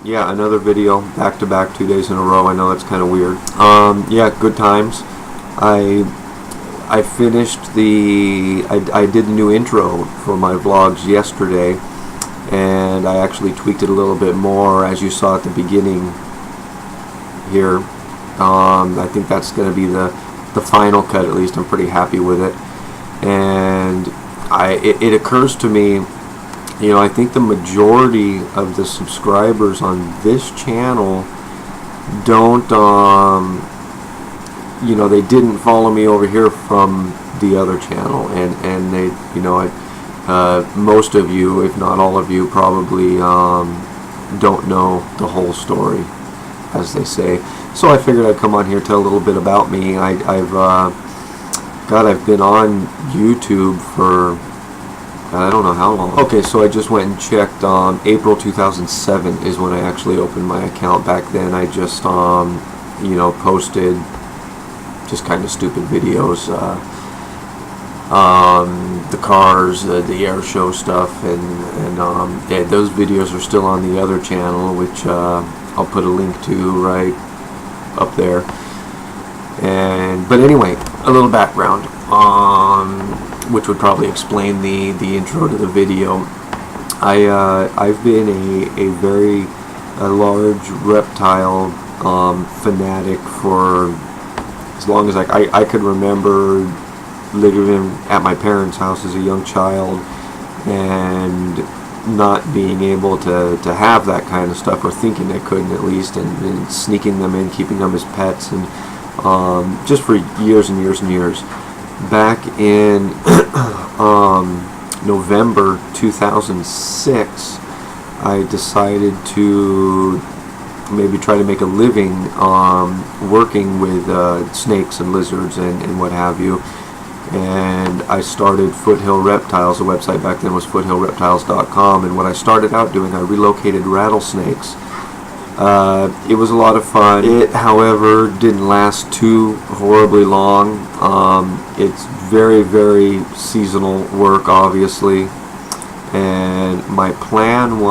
Yeah, another video back to back 2 days in a row. I know that's kind of weird. Yeah, good times. I finished I did the new intro for my vlogs yesterday, and I actually tweaked it a little bit more, as you saw at the beginning here. I think that's going to be the final cut. At least I'm pretty happy with it. And it occurs to me, you know, I think the majority of the subscribers on this channel don't, you know, they didn't follow me over here from the other channel, and they, you know, most of you, if not all of you, probably don't know the whole story, as they say. So I figured I'd come on here, tell a little bit about me. I've been on YouTube for I don't know how long. Okay, so I just went and checked. April 2007 is when I actually opened my account. Back then, I just you know, posted just kind of stupid videos, the cars, the air show stuff, and yeah, those videos are still on the other channel, which I'll put a link to right up there. But anyway, a little background, which would probably explain the intro to the video. I've been a very large reptile fanatic for as long as I could remember, living at my parents' house as a young child, and not being able to have that kind of stuff, or thinking I couldn't at least, and sneaking them in, keeping them as pets, and just for years and years and years. Back in November 2006, I decided to maybe try to make a living working with snakes and lizards and what have you. And I started Foothill Reptiles. The website back then was foothillreptiles.com, and what I started out doing, I relocated rattlesnakes. It was a lot of fun. It, however, didn't last too horribly long. It's very, very seasonal work, obviously. And my plan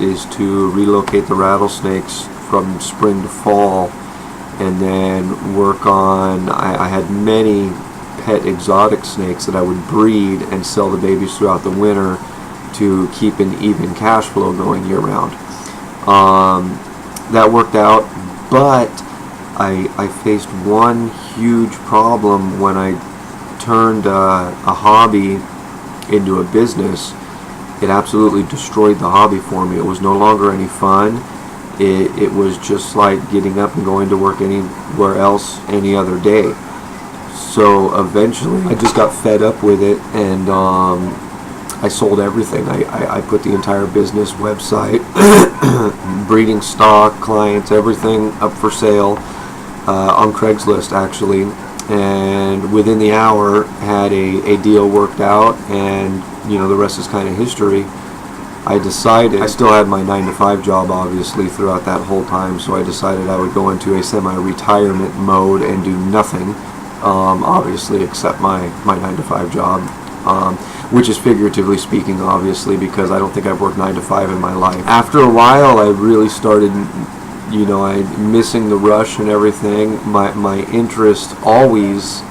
is to relocate the rattlesnakes from spring to fall, and then work on, I had many pet exotic snakes that I would breed and sell the babies throughout the winter to keep an even cash flow going year round. That worked out, but I faced one huge problem when I turned a hobby into a business. It absolutely destroyed the hobby for me. It was no longer any fun. It was just like getting up and going to work anywhere else any other day. So eventually I just got fed up with it, and I sold everything. I put the entire business, website, breeding stock, clients, everything up for sale on Craigslist, actually. And within the hour, had a deal worked out, and you know, the rest is kind of history. I decided, I still had my 9-to-5 job obviously throughout that whole time, so I decided I would go into a semi-retirement mode and do nothing, obviously, except my 9-to-5 job, which is figuratively speaking, obviously, because I don't think I've worked 9 to 5 in my life. After a while, I really started, you know, missing the rush and everything. My interest always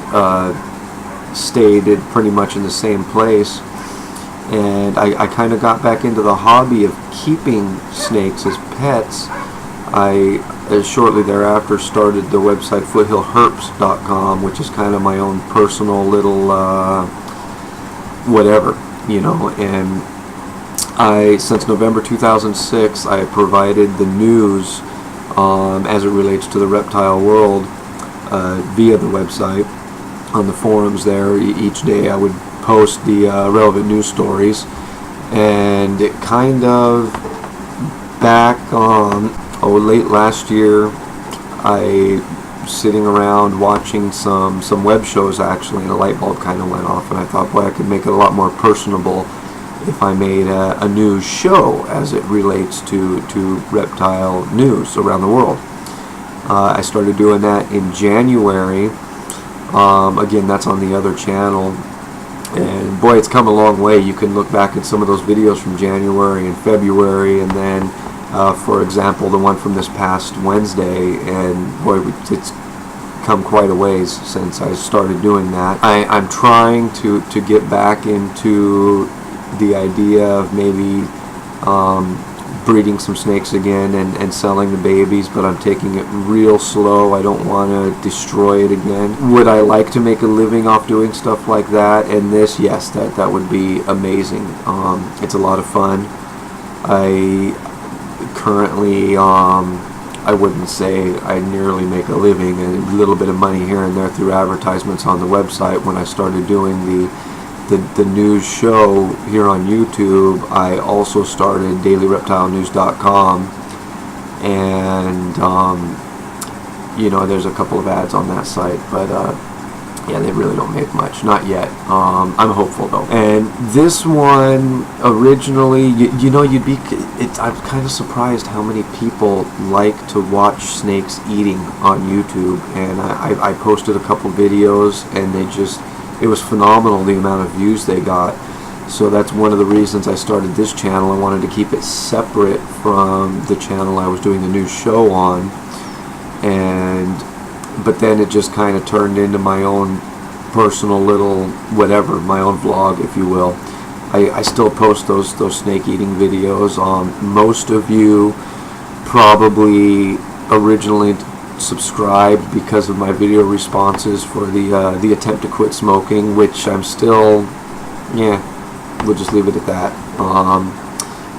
stayed pretty much in the same place, and I kind of got back into the hobby of keeping snakes as pets. I shortly thereafter started the website foothillherps.com, which is kind of my own personal little whatever, you know. And since November 2006, I provided the news as it relates to the reptile world via the website. On the forums there, each day I would post the relevant news stories, and it kind of back late last year, I sitting around watching some web shows actually, and a light bulb kind of went off, and I thought, boy, I could make it a lot more personable if I made a news show as it relates to reptile news around the world. I started doing that in January. Again, that's on the other channel, and boy, it's come a long way. You can look back at some of those videos from January and February, and then For example, the one from this past Wednesday, and boy, it's come quite a ways since I started doing that. I'm trying to get back into the idea of maybe breeding some snakes again and selling the babies, but I'm taking it real slow. I don't want to destroy it again. Would I like to make a living off doing stuff like that? And this, yes, that would be amazing. It's a lot of fun. I currently, I wouldn't say I nearly make a living, a little bit of money here and there through advertisements on the website. When I started doing the news show here on YouTube, I also started DaleyReptileNews.com, and you know, there's a couple of ads on that site, but yeah, they really don't make much, not yet. I'm hopeful though. And this one originally, you know, I'm kind of surprised how many people like to watch snakes eating on YouTube, and I posted a couple videos, and it was phenomenal the amount of views they got. So that's one of the reasons I started this channel. I wanted to keep it separate from the channel I was doing the new show on, but then it just kind of turned into my own personal little whatever, my own vlog, if you will. I still post those snake eating videos. Most of you probably originally subscribed because of my video responses for the attempt to quit smoking, which I'm still, yeah, we'll just leave it at that.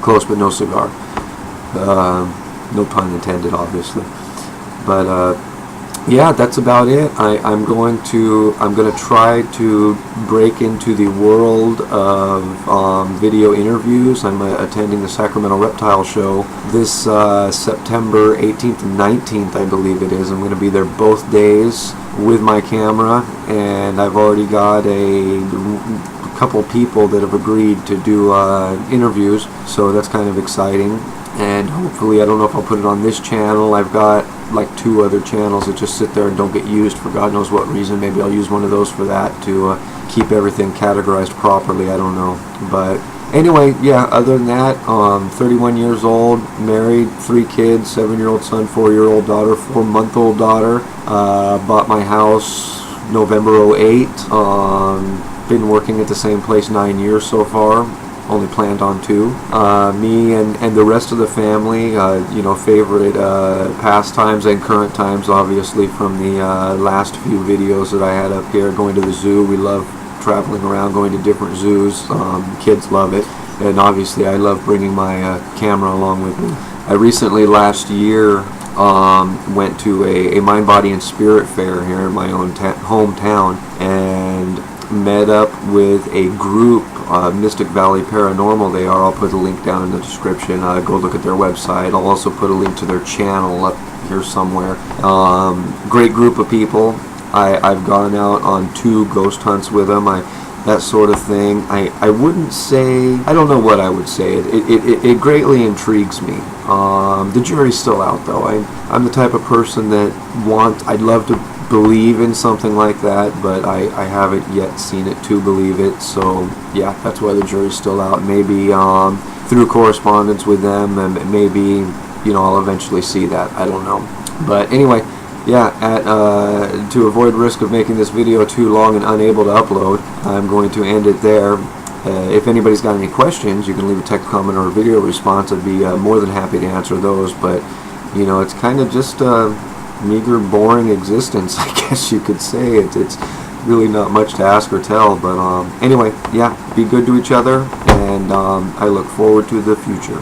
Close but no cigar. No pun intended, obviously. But yeah, that's about it. I'm going to try to break into the world of video interviews. I'm attending the Sacramento Reptile show this September 18th and 19th, I believe it is. I'm going to be there both days with my camera, and I've already got a couple people that have agreed to do interviews, so that's kind of exciting. And hopefully, I don't know if I'll put it on this channel. I've got like 2 other channels that just sit there and don't get used for God knows what reason. Maybe I'll use one of those for that, to keep everything categorized properly. I don't know. But anyway, yeah, other than that, 31 years old, married, 3 kids, 7-year-old son, 4-year-old daughter, 4-month-old daughter. Bought my house November 08. Been working at the same place 9 years so far. Only planned on 2. Me and the rest of the family, you know, favorite pastimes and current times, obviously, from the last few videos that I had up here. Going to the zoo. We love traveling around, going to different zoos. Kids love it. And obviously I love bringing my camera along with me. I recently, last year, went to a Mind, Body, and Spirit fair here in my own hometown, and met up with a group, Mystic Valley Paranormal they are. I'll put a link down in the description. Go look at their website. I'll also put a link to their channel up here somewhere. Great group of people. I've gone out on 2 ghost hunts with them. That sort of thing. I wouldn't say, I don't know what I would say. It greatly intrigues me. The jury's still out though. I'm the type of person that I'd love to believe in something like that, but I haven't yet seen it to believe it. So yeah, that's why the jury's still out. Maybe through correspondence with them, and maybe, you know, I'll eventually see that. I don't know. But anyway, yeah, to avoid risk of making this video too long and unable to upload, I'm going to end it there. If anybody's got any questions, you can leave a text comment or a video response. I'd be more than happy to answer those. But you know, it's kind of just meager, boring existence, I guess you could say. It's really not much to ask or tell, but anyway, yeah, be good to each other, and I look forward to the future.